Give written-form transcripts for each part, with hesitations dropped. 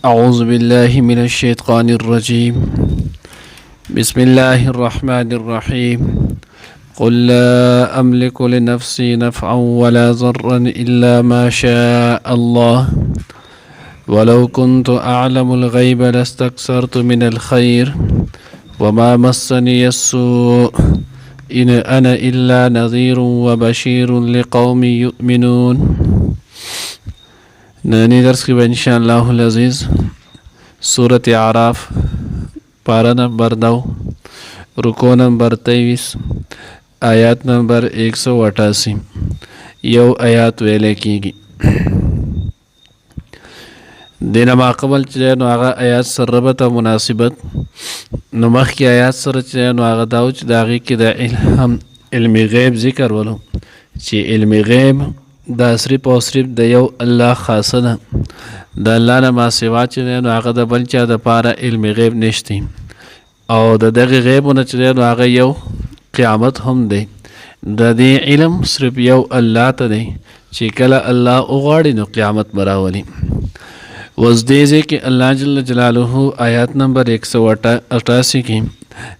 أعوذ بالله من الشيطان الرجيم. بسم الله الرحمن الرحيم. قل لا أملك لنفسي نفعا ولا ضرا إلا ما شاء الله ولو كنت أعلم الغيب لاستكثرت من الخير وما مسني السوء إن أنا إلا نذير وبشير لقوم يؤمنون. نانی درس کی ان شاء اللہ العزیز سورۃ اعراف پارہ نمبر 9 رکو نمبر 23 آیات نمبر 188 یو آیات ویلے کیږي. دینه ما قبل چې نو هغه آیات سره ربط او مناسبت نو مخکې آیات سره چې نو هغه داو چې داغي کې د علم غیب ذکر ولو چې علم غیب دا صرف او صرف د یو الله خاصه ده. د الله نه ما سوا چې نو هغه د بل چا د پاره علم غیب نشتی او د دغه غیبونه چې نو هغه یو قیامت هم دی. د دې علم صرف یو الله ته دی چې کله الله وغواړي نو قیامت براولي. وز دې کې الله جل جلاله آیات نمبر 188 کې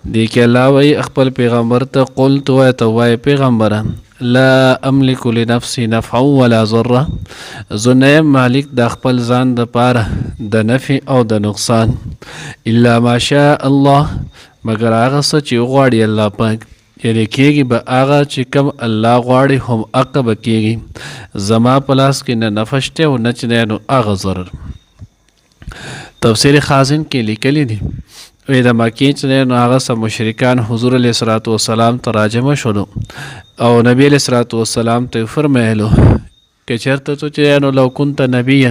دی کې الله وایي خپل پیغمبر ته قل تو وای پیغمبره لا املک لنفسي نفعا ولا ضرا، زنه مالک د خپل ځان د پاره د نفع او د نقصان الا ما شاء الله مگر هغه څه چې غواړي الله پاک، یعنی کېږي به هغه چې کوم الله غواړي هم عقب کېږي. زما پلاس کې نه نفع شته او نه چې نو هغه ضرر. تفسیر خازن کې لیکلی دي وی د مکې چې نو هغه سم مشرکان حضور علیه الصلاۃ والسلام ته راجمع شولو او نبی علیه الصلاۃ والسلام ته فرمایلو که چېرته تو چې نو لو كنت نبیا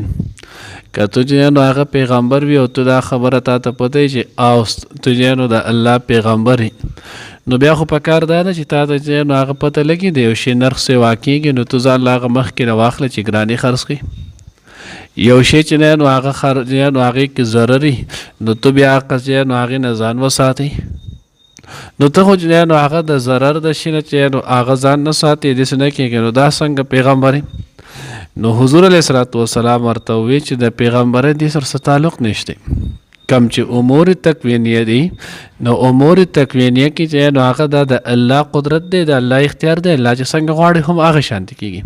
که تو چې نو هغه پیغمبر وي او تو دا خبره تا ته پته چې او تو چې نو د الله پیغمبر نو بیا خو په کار دا نه چې تا ته چې نو هغه پته لګي دی او شي نرخ سیوا کېږي نو تو ځان لاغه مخکې نه واخله چې ګرانې خرڅ کړي. یو شی چې نو هغه خرج نو هغه کې ضرري نو تو بیا قضیه نو هغه نه ځان وساتي نو ته خو نو هغه د ضرر د شي نه چې نو هغه ځان نه ساتي د سنه کې نو دا څنګه پیغمبر نو حضور علیه الصلاۃ والسلام ورته وی چې د پیغمبر د سره تعلق نشته. کم چې امور تکوینیه دي نو امور تکوینیه کې چې نو هغه د الله قدرت دی د الله اختیار دی الله چې څنګه غواړي هم هغه شانتي کېږي.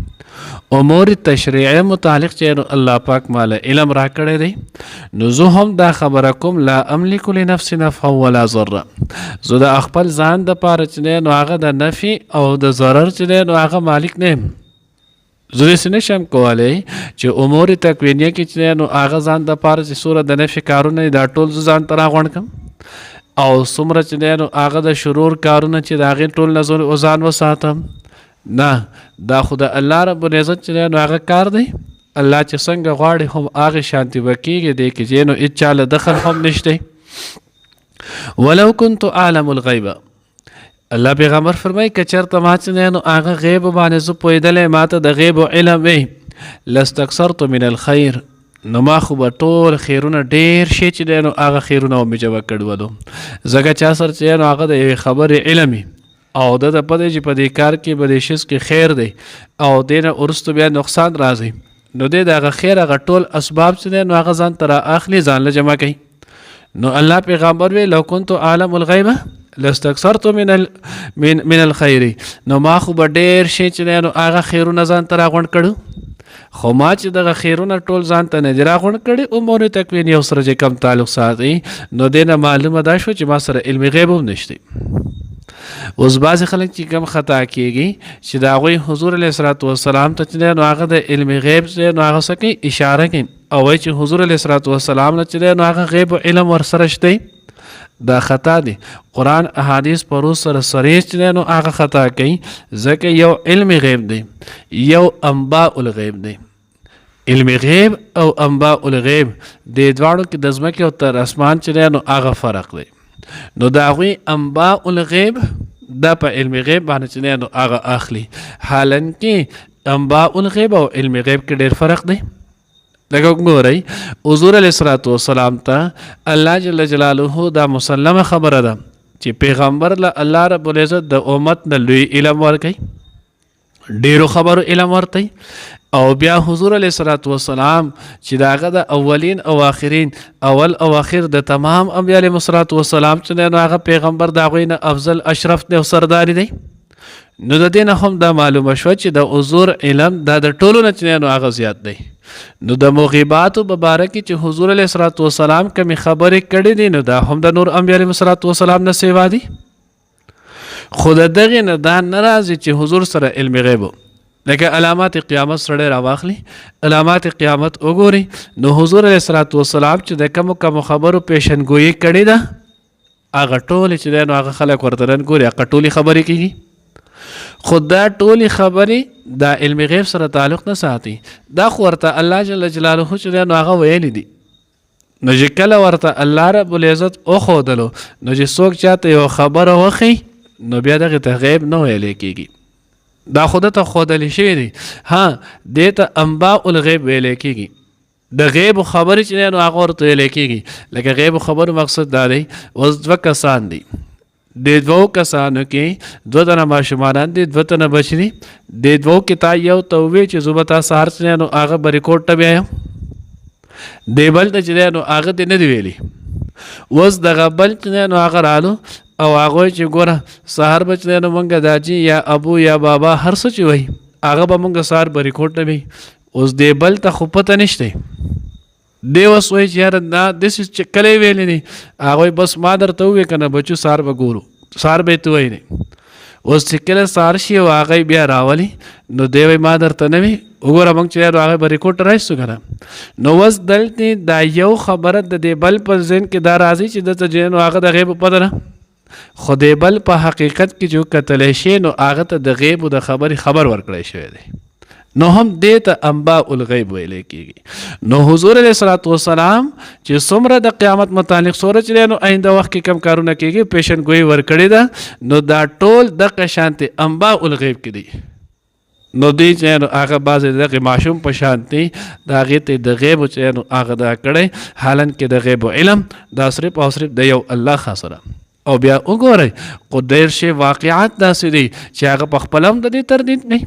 امور تشریعي متعلق چې الله پاک مال علم را کړی دی نو زه هم دا خبره کوم لا املک لنفسي نفعا ولا ضرا، زه د خپل ځان د پاره چې نو هغه د نفع او د ضرر چې نو هغه مالک نه یم. زه داسې نشم کولی چې امور تکوینیه کې چې نو هغه ځان د پاره چې سوره د نفع کارونه دا ټول زه ځان ته راغونډ کړم او څومره چې نو هغه د شرور کارونه چې د هغې ټول نه ځان وساتم. نه دا خو د الله رب العزت چې نو هغه کار دی. الله چې څنګه غواړي هم هغې شانتي به کېږي دی کې چې نو هېڅ چا له دخل هم نشتی. ولو كنت اعلم الغیب، الله پیغمبر فرمایي که چېرته ما چې نو هغه غیب باندې زه پوهېدلی ما ته د غیب علم وی لاستکثرت من الخیر نو ما خو به ټول خیرونه ډېر شي چې نو هغه خیرونه به مې جمع کړي ولو. ځکه چا سره چې نو هغه د یوې خبرې علم او د پدې چې په دې کار کې به د شیز کې خیر دی او دې نه وروسته بیا نقصان راځي نو د هغه خیر هغه ټول اسباب چې نو هغه ځان ته رااخلي ځان له جمع کوي. نو الله پیغمبر وی لو كنت اعلم الغیب لاستكثرت من الخير، نو ما خو به ډېر شي چې نو هغه خیرونه ځان ته راغونډ کړو خو ما چې دغه خیرونه ټول ځان ته نه دي راغونډ کړي امور تکوین یو سره چې کم تعلق ساتي نو دې نه معلومه دا شو چې ما سره علم غیب هم نشته. اوس بعضې خلک چې کم خطا کېږي چې د هغوی حضور علیه الصلاۃ والسلام ته چې نو هغه د علم غیب نو هغه څه کوي اشاره کوي او وایي چې حضور علیه الصلاۃ والسلام نه چې نو هغه غیب علم ورسره شته. دا خطا دی. قرآن احادیث پرو سره صریح چې نو هغه خطا کوي ځکه یو علم غیب دی یو انباء الغیب دی. علم غیب او انباء الغیب د دواړو کې د ځمکې او تر اسمان چې نو هغه فرق دی. نو د هغوی انباء الغیب دا په علم غیب باندې چې نو هغه اخلي، حالانکه انباء الغیب او علم غیب کې ډېر فرق دی. لکه ګورئ حضور علیه الصلاۃ والسلام ته الله جل جلاله دا مسلمه خبره ده چې پیغمبر له الله رب العزت د امت نه لوی علم ورکوي، ډېرو خبرو علم ورته او بیا حضور علیه الصلاۃ والسلام چې د هغه د اولین او آخرین اول او آخر د تمام انبیا علیهم الصلاۃ والسلام چې دی نو هغه پیغمبر د هغوی نه افضل اشرف دی او سردار دی. نو د دې نه هم دا معلومه شوه چې د حضور علم دا د ټولو نه چې دی نو هغه زیات دی. نو د مغیباتو په باره کې چې حضور علیه الصلاۃ والسلام کومې خبرې کړې دي نو دا هم د نور انبیا علیهم الصلاۃ والسلام نه سیوا دي. خو د دغې نه دا نه راځي چې حضور سره علم غیب لکه علامات قیامت سره راواخلي، علامات قیامت وګوري نو حضور علیه الصلاۃ والسلام چې د کومو خبرو پیشنګویي کړې ده هغه ټولې چې دی نو هغه خلک ورته نن ګوري هغه ټولې خبرې کېږي. خو دا ټولې خبرې دا علم غیب سره تعلق نه ساتي، دا خو ورته الله جل جلاله چې دی نو هغه ویلی دي. نو چې کله ورته الله رب العزت وښودلو نو چې څوک چاته یو خبره وښي نو بیا دغې ته غیب نه ویلی کېږي، دا خو دته ښودلی شوي دي. ها دې ته انباء الغیب ویلی کېږي، د غیب خبرې چې دی نو هغه ورته ویلی کېږي. لکه غیب خبرو مقصد دا دی اوس 2 کسان دي، د 2 کسانو کې 2 تنه ماشومانان دي، 2 تنه بچي دي. د 2 کې تا یو ته ووایي چې زه به تا سهار چې دی نو هغه به ریکورډ ته بیایم، دی بل ته چې دی نو هغه دې نه دی ویلي. اوس دغه بل چې دی نو هغه رالو او هغوی چې ګوره سهار به چې دی نو مونږ داجي یا ابو یا بابا هر څه چې وایي هغه به مونږ سهار به ریکورډ ته بیي. اوس دی بل ته خو پته نشته، دی اوس وایي چې یاره دا داسې چې کله ویلی دي هغوی بس ما درته ووایي که نه بچو سهار به ګورو، سهار به یې ته وایي دی. اوس چې کله سهار شي او هغه بیا راولي نو دی وایي ما درته نه وي وګوره مونږ چې یاره هغه به ریکورډ ته رایستو که نه. نو اوس دلته دا یو خبره د دی بل په ذهن کې دا راځي چې دته چې نو هغه د غیب پته نه، خو دی بل په حقیقت کې چې کتلی شي نو هغه ته د غیب او د خبرې خبر ورکړی شوی دی. نو هم دې ته انباء الغیب ویلی کېږي. نو حضور علیه الصلاۃ والسلام چې څومره د قیامت متعلق څومره چې دی نو آینده وخت کې کم کارونه کېږي پیشنګویي ورکړې ده نو دا ټول دغه شانتې انباء الغیب کې دي. نو دی چې نو هغه بعضې دغې ماشوم په شانتې د هغې ته د غیب چې نو هغه دا کړی، حالانکې د غیب علم دا صرف او صرف د یو الله خاص ده. او بیا وګورئ خو ډېر شی واقعات داسې دي چې هغه په خپله هم د دې تردید نه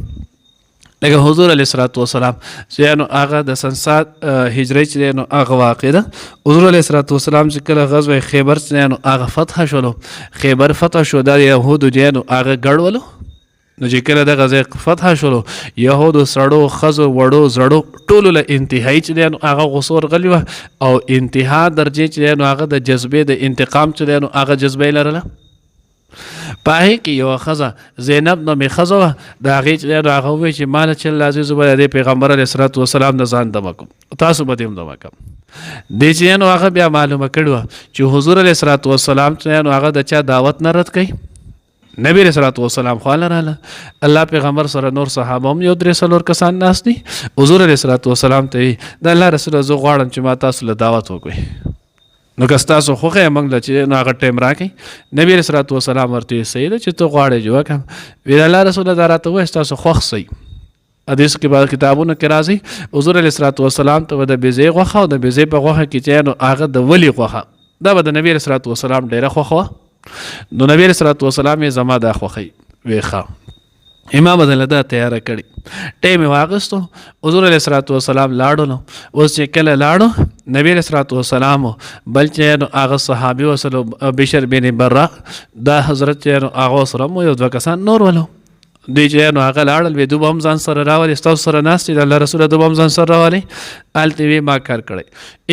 لکه حضور علیه الصلاۃ والسلام چې نو هغه د سنسات هجري چې دی نو هغه واقع ده. حضور علیه الصلاۃ والسلام چې کله غزوه خیبر چې دی نو هغه فتح شولو، خیبر فتح شو، دا یهودو چې نو هغه ګډولو. نو چې کله دغه ځای فتح شولو یهودو سړو ښځو وړو زړو ټولو له انتهایي چې دی نو هغه غوسه ورغلې وه او انتها درجې چې دی نو هغه د جذبې د انتقام چې دی نو هغه جذبه یې لرله. په هغې کې یوه ښځه زینب نومې ښځه وه، د هغې چې دی نو هغه ووایي چې ما له چل راځي زه به د دې پیغمبر علیه الصلاۃ والسلام نه ځان دمه کوم، تاسو به دې هم دمه کوم. دې چې دی نو هغه بیا معلومه کړې وه چې حضور علیه الصلاۃ والسلام چې دی نو هغه د چا دعوت نه رد کوي. نبی علیه الصلاۃ والسلام خو راله، الله پیغمبر سره نور صحابه هم 3-4 کسان ناست دي. حضور علیه الصلاۃ والسلام ته وایي د الله رسوله زه غواړم چې ما تاسو له دعوت وکړئ، نو که ستاسو خوښه یې موږ له چې نو هغه ټایم راکړئ. نبی علیه الصلاۃ والسلام ورته وایي صحیح ده چې ته غواړې چې وکړم. وایي د الله رسوله دا راته ووایه ستاسو خوښ صحیح. حدیث کې بعض کتابونو کې راځي حضور علیه الصلاۃ والسلام ته به د بیزې غوښه او د بیزې په غوښه کې چې نو هغه د ولي غوښه دا به د نبی علیه الصلاۃ والسلام ډېره خوښه وه. نو نبی علیه الصلاۃ والسلام یې زما دا خوښوي، ویې ښه ما بدله دا تیاره کړې. ټایم یې واخیستو، حضور علیه الصلاۃ والسلام لاړو. نو اوس چې کله لاړو نبی علیه الصلاۃ والسلام بل چې نو هغه صحابي وسلو بشر بن برا دا حضرت چې نو هغه سره مو 1-2 کسان نور ولو. دوی چې نو هغه لاړل وی دوی به هم ځان سره راولي، ستاسو سره ناست دي د الله رسوله دوی به هم ځان سره راولي. هلته وی ما کار کړی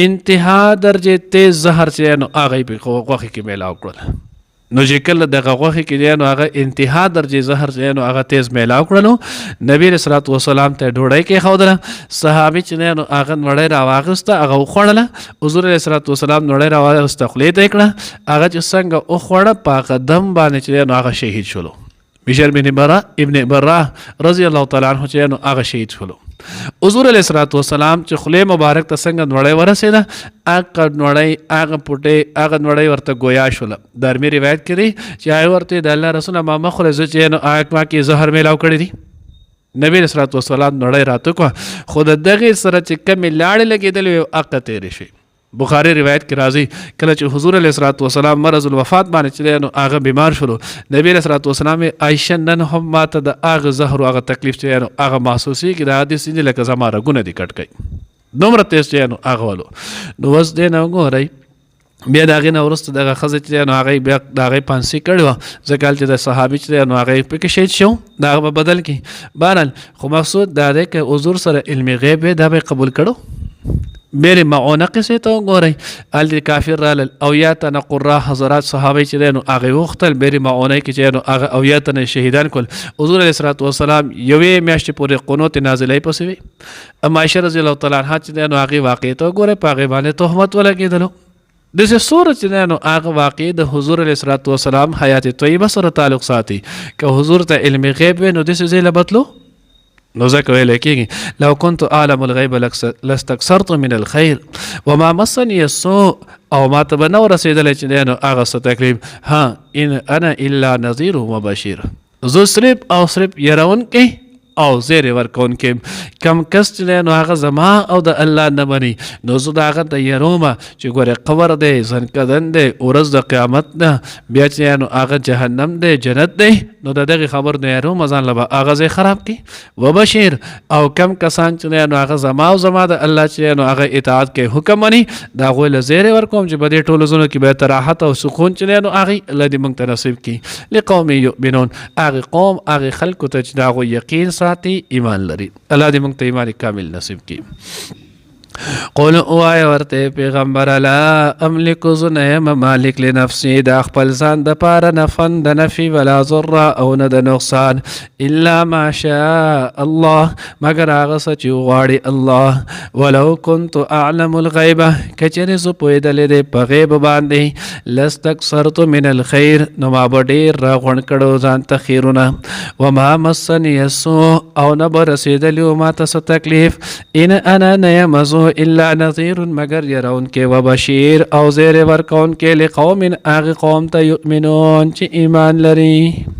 انتها درجې تیز زهر چې نو هغه یې په غوښې کې میلاو کړل. نو چې کله دغه غوښې کې دی نو هغه انتها درجې زهر چې نو هغه تیز میلاو کړلو. نبی علیه الصلاۃ والسلام ته ډوډۍ کېښودله، صحابي چې دی نو هغه نوړۍ راواخیسته هغه وخوړله. حضور علیه الصلاۃ والسلام نوړۍ راواخیسته خولې ته یې کړه، هغه چې څنګه وخوړه په هغه دم باندې چې دی نو هغه شهید شولو. بشر بن برا ابن برا رضی الله تعالی عنه چې نو هغه شهید شولو. حضور علیه الصلاۃ والسلام چې خولې مبارک ته څنګه نوړۍ ورسېده هغه نوړۍ هغه پوټې هغه نوړۍ ورته ګویا شوله. درمي روایت کې دی چې هغه ورته د الله رسوله ما مه خورئ زه چې نو هغه ما کې زهر میلاو کړی دي. نبی علیه الصلاۃ والسلام نوړۍ راته کړه، خو د دغې سره چې کمې لاړې لګېدلې وې هغه تېرې شوې. بخاری روایت کې راځي کله چې حضور علیه الصلوۃ والسلام مرض الوفات باندې چې نو هغه بیمار شول نبی علیه الصلوۃ والسلام عائشه نن هم ماته د هغه زهر او هغه تکلیف چې نو هغه محسوسي کې د حدیث دې لکه زما رګونه دي کټ کړي دومره تیز چې نو هغه ولو نو وس دې نو ګورئ بیا د هغې نه وروسته دغه ښځه چې نو هغې بیا د هغې پانسي کړې وه ځکه هلته د صحابي چې نو هغې پکې شهید شو د هغه به بدل کړي بهرحال خو مقصود دا دی که حضور سره علم غیب دا به قبول کړو بیر معونه قصې ته وګورئ هلته کافر رالل اویا تنه قرا حضرات صحابه چې دی نو هغې غوښتل بیر معونه کې چې نو هغه اویا تنه شهیدان کول حضور علیه الصلوۃ والسلام یوې میاشتې پورې قنوت نازلۍ پسې وي اما عایشه رضی الله تعالی عنها چې دی نو هغې واقعې ته وګورئ په هغې باندې تهمت ولګېدلو دسې سوره چې نو هغه واقع د حضور علیه الصلوۃ والسلام حیات طیبه سره تعلق ساتي که حضور ته علم غیب وي نو داسې ځای له بتلو نو ځکه ویلی کېږي لو كنت اعلم الغیب لاستکثرت من الخیر وما مسني السوء او ما ته به نه ورسېدلی چې دی نو هغه څه تکلیف ها ان انا الا نذیر وبشیر زه صرف او صرف یرونکی او زیر ورکوونکی کم کس چې نو هغه زما او د الله نه مني نو زه د هغه د یرومه چې ګورې قبر دی زنکدن دی ورځ د قیامت ده بیا چې نو هغه جهنم دی جنت دی نو د دغې خبر نه یرومه ځان له به هغه ځای خراب کړي وبشیر او کم کسان چې نو هغه زما او زما د الله چې نو هغه اطاعت کوي حکم مني د هغوی له زیری ورکوم چې په دې ټولو ځونو کې به راحت او سکون چې نو هغې الله دې موږ ته نصیب کړي لقوم یؤمنون هغې قوم هغې خلکو ته چې د هغوی یقین ساتي ایمان لري الله دې موږ ته ایمان کامل نصیب کړي قول اوای ورته پیغمبر لا املک زنیم مالک لنفسي د خپل ځان د پاره نفن د نفي ولا ضر او نه د نقصان الا ما شاء الله مگر هغه څه چې غواړي الله ولو كنت اعلم الغیب کچره زه پوهېدلی دی په غیب باندې لاستکثرت من الخیر نو ما به ډېر راغونډ کړو ځان ته خیرونه وما مسني السوء او نه به رسېدلی و ما ته څه تکلیف ان انا نه یم الا نذیر مگر يرون کې وبشیر او زیر ورکون کې لقوم هغه قوم ته یؤمنون چې ایمان لري